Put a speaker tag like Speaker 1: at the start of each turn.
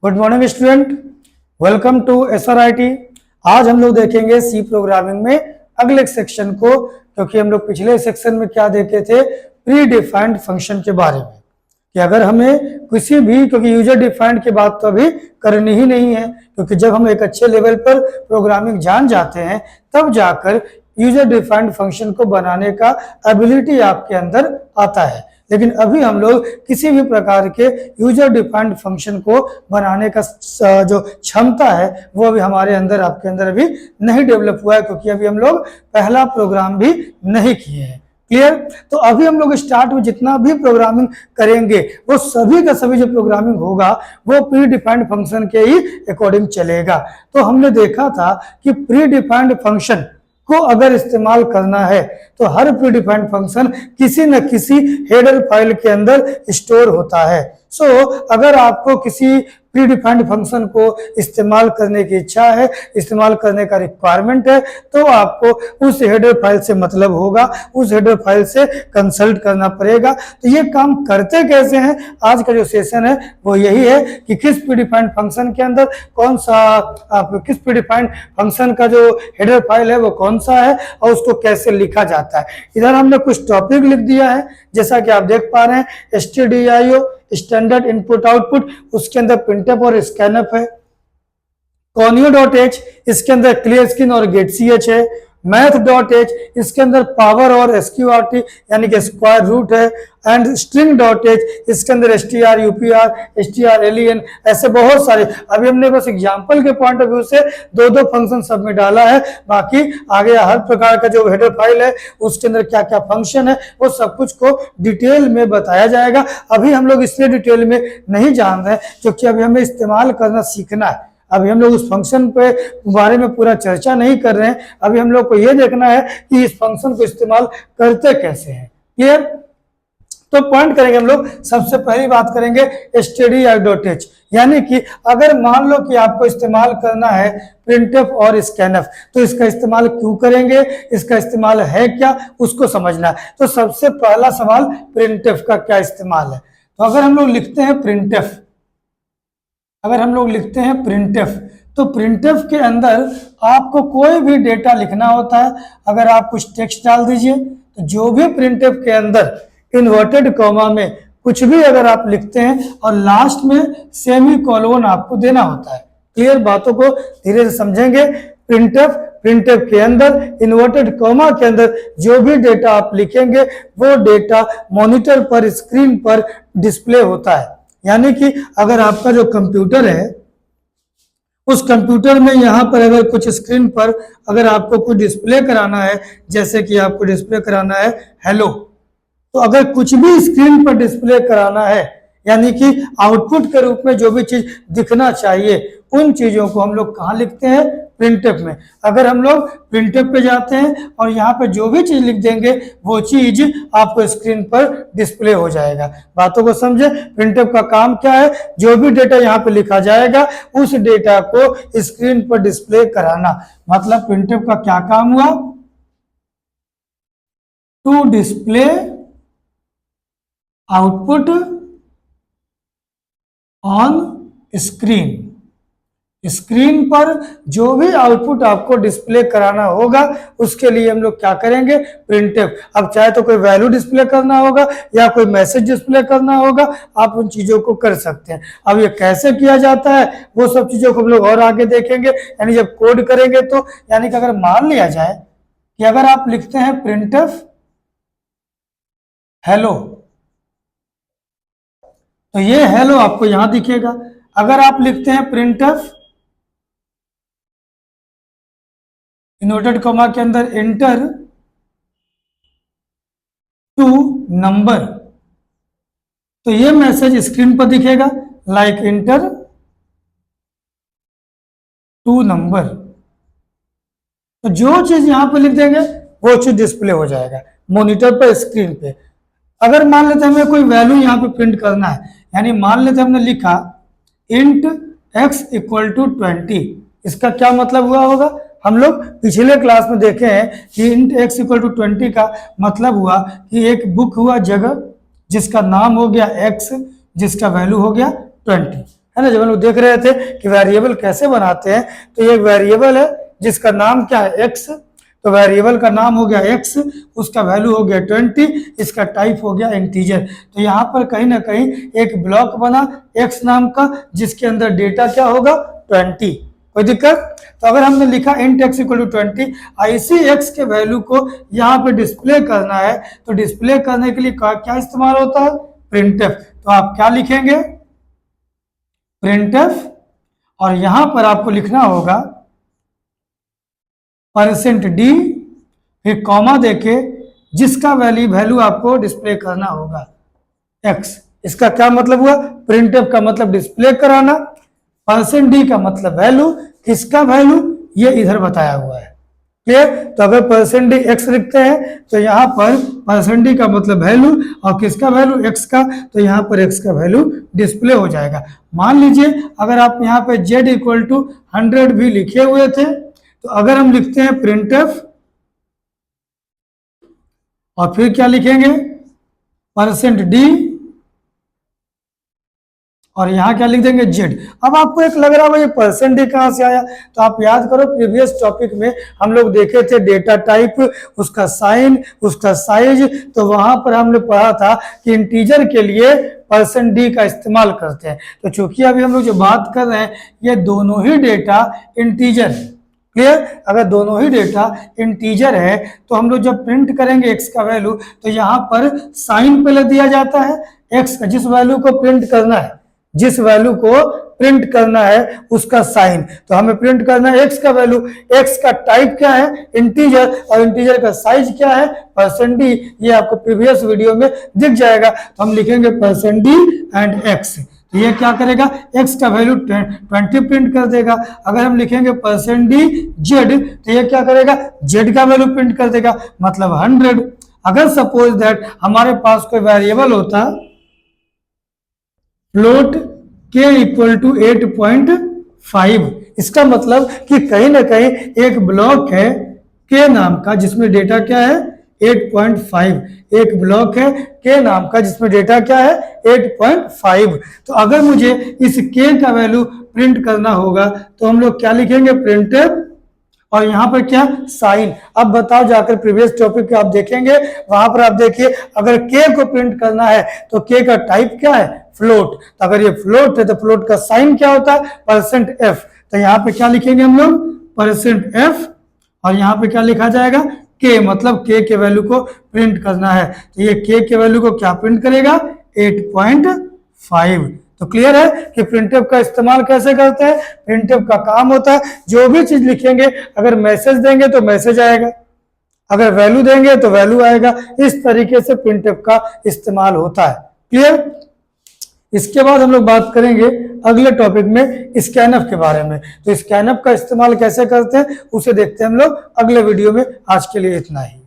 Speaker 1: Good morning student, welcome to SRIT। आज हम लोग देखेंगे सी प्रोग्रामिंग में अगले सेक्शन को, क्योंकि हम लोग पिछले सेक्शन में क्या देखे थे, प्री डिफाइंड फंक्शन के बारे में, कि अगर हमें किसी भी, क्योंकि यूजर डिफाइंड की बात तो अभी करनी ही नहीं है, क्योंकि जब हम एक अच्छे लेवल पर प्रोग्रामिंग जान जाते हैं तब जाकर यूजर डिफाइंड फंक्शन को बनाने का एबिलिटी आपके अंदर आता है। लेकिन अभी हम लोग किसी भी प्रकार के यूजर डिफाइंड फंक्शन को बनाने का जो क्षमता है वो अभी हमारे अंदर, आपके अंदर अभी नहीं डेवलप हुआ है, क्योंकि अभी हम लोग पहला प्रोग्राम भी नहीं किए हैं। क्लियर? तो अभी हम लोग स्टार्ट में जितना भी प्रोग्रामिंग करेंगे वो सभी का सभी जो प्रोग्रामिंग होगा वो प्री डिफाइंड फंक्शन के ही अकॉर्डिंग चलेगा। तो हमने देखा था कि प्री डिफाइंड फंक्शन को अगर इस्तेमाल करना है तो हर प्री डिफाइंड फंक्शन किसी न किसी हेडर फाइल के अंदर स्टोर होता है। सो अगर आपको किसी प्री डिफाइंड फंक्शन को इस्तेमाल करने की इच्छा है, इस्तेमाल करने का रिक्वायरमेंट है, तो आपको उस हेडर फाइल से मतलब होगा, उस हेडर फाइल से कंसल्ट करना पड़ेगा। तो ये काम करते कैसे हैं, आज का जो सेशन है वो यही है कि किस प्री डिफाइंड फंक्शन के अंदर कौन सा, किस प्री डिफाइंड फंक्शन का जो हेडर फाइल है वो कौन सा है और उसको कैसे लिखा जाता है। इधर हमने कुछ टॉपिक लिख दिया है, जैसा कि आप देख पा रहे हैं, stdio स्टैंडर्ड इनपुट आउटपुट, उसके अंदर प्रिंटफ और स्कैनफ है। conio.h इसके अंदर क्लियर स्क्रीन और getch है। math.h इसके अंदर पावर और sqrt यानी कि स्क्वायर रूट है। एंड string.h इसके अंदर str upr str len, ऐसे बहुत सारे, अभी हमने बस एग्जांपल के पॉइंट ऑफ व्यू से दो फंक्शन सब में डाला है। बाकी आगे हर प्रकार का जो हेडर फाइल है उसके अंदर क्या क्या फंक्शन है वो सब कुछ को डिटेल में बताया जाएगा। अभी हम लोग इसलिए डिटेल में नहीं जान रहे क्योंकि अभी हमें इस्तेमाल करना सीखना है। अभी हम लोग उस फंक्शन पे बारे में पूरा चर्चा नहीं कर रहे हैं, अभी हम लोग को ये देखना है कि इस फंक्शन को इस्तेमाल करते कैसे हैं। क्लियर? तो पॉइंट करेंगे हम लोग, सबसे पहली बात करेंगे stdio.h, यानी कि अगर मान लो कि आपको इस्तेमाल करना है प्रिंटफ और स्कैनफ, तो इसका इस्तेमाल क्यों करेंगे, इसका इस्तेमाल है क्या, उसको समझना है। तो सबसे पहला सवाल, प्रिंटफ का क्या इस्तेमाल है। तो अगर हम लोग लिखते हैं प्रिंटफ, तो प्रिंटफ के अंदर आपको कोई भी डेटा लिखना होता है। अगर आप कुछ टेक्स्ट डाल दीजिए तो जो भी प्रिंटफ के अंदर इन्वर्टेड कॉमा में कुछ भी अगर आप लिखते हैं और लास्ट में सेमी कोलोन आपको देना होता है। क्लियर? बातों को धीरे से समझेंगे। प्रिंटफ के अंदर इन्वर्टेड कॉमा के अंदर जो भी डेटा आप लिखेंगे वो डेटा मॉनिटर पर, स्क्रीन पर डिस्प्ले होता है। यानी कि अगर आपका जो कंप्यूटर है उस कंप्यूटर में यहाँ पर अगर कुछ स्क्रीन पर अगर आपको कुछ डिस्प्ले कराना है, जैसे कि आपको डिस्प्ले कराना है हेलो, तो अगर कुछ भी स्क्रीन पर डिस्प्ले कराना है यानी कि आउटपुट के रूप में जो भी चीज दिखना चाहिए उन चीजों को हम लोग कहाँ लिखते हैं, प्रिंटफ में। अगर हम लोग प्रिंटफ पे जाते हैं और यहाँ पे जो भी चीज लिख देंगे वो चीज आपको स्क्रीन पर डिस्प्ले हो जाएगा। बातों को समझे। प्रिंटफ का काम क्या है, जो भी डेटा यहाँ पे लिखा जाएगा उस डेटा को स्क्रीन पर डिस्प्ले कराना। मतलब प्रिंटफ का क्या काम हुआ, to display output on screen. Screen पर जो भी आउटपुट आपको डिस्प्ले कराना होगा उसके लिए हम लोग क्या करेंगे, प्रिंटफ। अब चाहे तो कोई वैल्यू डिस्प्ले करना होगा या कोई मैसेज डिस्प्ले करना होगा, आप उन चीजों को कर सकते हैं। अब ये कैसे किया जाता है वो सब चीजों को हम लोग और आगे देखेंगे। यानी जब कोड करेंगे तो, यानी कि अगर मान लिया जाए कि अगर आप लिखते हैं प्रिंटफ हेलो, तो ये हेलो आपको यहां दिखेगा। अगर आप लिखते हैं प्रिंटफ इन्वर्टेड कॉमा के अंदर एंटर टू नंबर, तो ये मैसेज स्क्रीन पर दिखेगा, लाइक एंटर टू नंबर। तो जो चीज यहां पर लिख देंगे वो चीज डिस्प्ले हो जाएगा मॉनिटर पर, स्क्रीन पे। अगर मान लेते हमें कोई वैल्यू यहाँ पे प्रिंट करना है, यानी मान लेते हमने लिखा int x = 20, इसका क्या मतलब हुआ होगा, हम लोग पिछले क्लास में देखे हैं कि int x = 20 का मतलब हुआ कि एक बुक हुआ जगह जिसका नाम हो गया x, जिसका वैल्यू हो गया 20। है ना। जब हम लोग देख रहे थे कि वेरिएबल कैसे बनाते हैं, तो ये एक वेरिएबल है जिसका नाम क्या है, एक्स। तो वेरिएबल का नाम हो गया एक्स, उसका वैल्यू हो गया 20, इसका टाइप हो गया इंटीजर। तो यहाँ पर कहीं ना कहीं एक ब्लॉक बना एक्स नाम का, जिसके अंदर डेटा क्या होगा, 20। कोई दिक्कत? तो अगर हमने लिखा इंट एक्स इक्वल टू 20, इसी एक्स के वैल्यू को यहाँ पे डिस्प्ले करना है, तो डिस्प्ले करने के लिए क्या इस्तेमाल होता है, प्रिंटफ। तो आप क्या लिखेंगे, प्रिंटफ, और यहां पर आपको लिखना होगा %d, फिर कॉमा देके जिसका वैल्यू आपको डिस्प्ले करना होगा x। इसका क्या मतलब हुआ, प्रिंटफ का मतलब डिस्प्ले कराना, %d का मतलब वैल्यू, किसका वैल्यू, ये इधर बताया हुआ है। क्लियर? तो अगर %d x लिखते हैं तो यहाँ पर %d का मतलब वैल्यू, और किसका वैल्यू, x का, तो यहाँ पर x का वैल्यू डिस्प्ले हो जाएगा। मान लीजिए अगर आप यहाँ पे z इक्वल टू 100 भी लिखे हुए थे, तो अगर हम लिखते हैं प्रिंटफ और फिर क्या लिखेंगे, %d, और यहाँ क्या लिख देंगे, z। अब आपको एक लग रहा है ये %d कहाँ से आया, तो आप याद करो प्रीवियस टॉपिक में हम लोग देखे थे डेटा टाइप, उसका साइन, उसका साइज। तो वहां पर हमने पढ़ा था कि इंटीजर के लिए %d का इस्तेमाल करते हैं। तो चूंकि अभी हम लोग जो बात कर रहे हैं ये दोनों ही डेटा इंटीजर है। क्लियर? अगर दोनों ही डेटा इंटीजर है तो हम लोग जब प्रिंट करेंगे x का वैल्यू, तो यहाँ पर साइन पहले दिया जाता है x का, जिस वैल्यू को प्रिंट करना है, जिस वैल्यू को प्रिंट करना है उसका साइन। तो हमें प्रिंट करना है x का वैल्यू, x का टाइप क्या है, इंटीजर, और इंटीजर का साइज क्या है, %d। ये आपको प्रीवियस वीडियो में दिख जाएगा। तो हम लिखेंगे %d एंड x। तो ये क्या करेगा, x का वैल्यू 20 प्रिंट कर देगा। अगर हम लिखेंगे %d z, तो ये क्या करेगा, z का वैल्यू प्रिंट कर देगा, मतलब 100। अगर सपोज दैट हमारे पास कोई वेरिएबल होता फ्लोट k इक्वल टू 8.5, इसका मतलब कि कहीं ना कहीं एक ब्लॉक है k नाम का जिसमें डेटा क्या है, 8.5। एक ब्लॉक है k नाम का जिसमें डेटा क्या है, 8.5। तो अगर मुझे इस k का वैल्यू प्रिंट करना होगा तो हम लोग क्या लिखेंगे, प्रिंटफ, और यहाँ पर क्या, साइन। अब बताओ, जाकर प्रीवियस टॉपिक पे आप देखेंगे, वहां पर आप देखिए अगर k को प्रिंट करना है तो k का टाइप क्या है, फ्लोट। तो अगर ये फ्लोट है तो फ्लोट का साइन क्या होता है, %f। तो यहाँ पे क्या लिखेंगे हम लोग, %f, और यहाँ पे क्या लिखा जाएगा, k, मतलब k के वैल्यू को प्रिंट करना है। तो ये k के वैल्यू को क्या प्रिंट करेगा, 8.5। तो क्लियर है कि प्रिंटफ का इस्तेमाल कैसे करते हैं। प्रिंटफ का काम होता है जो भी चीज लिखेंगे, अगर मैसेज देंगे तो मैसेज आएगा, अगर वैल्यू देंगे तो वैल्यू आएगा। इस तरीके से प्रिंटफ का इस्तेमाल होता है। क्लियर? इसके बाद हम लोग बात करेंगे अगले टॉपिक में स्कैनफ के बारे में। तो स्कैनफ का इस्तेमाल कैसे करते हैं उसे देखते हैं हम लोग अगले वीडियो में। आज के लिए इतना ही।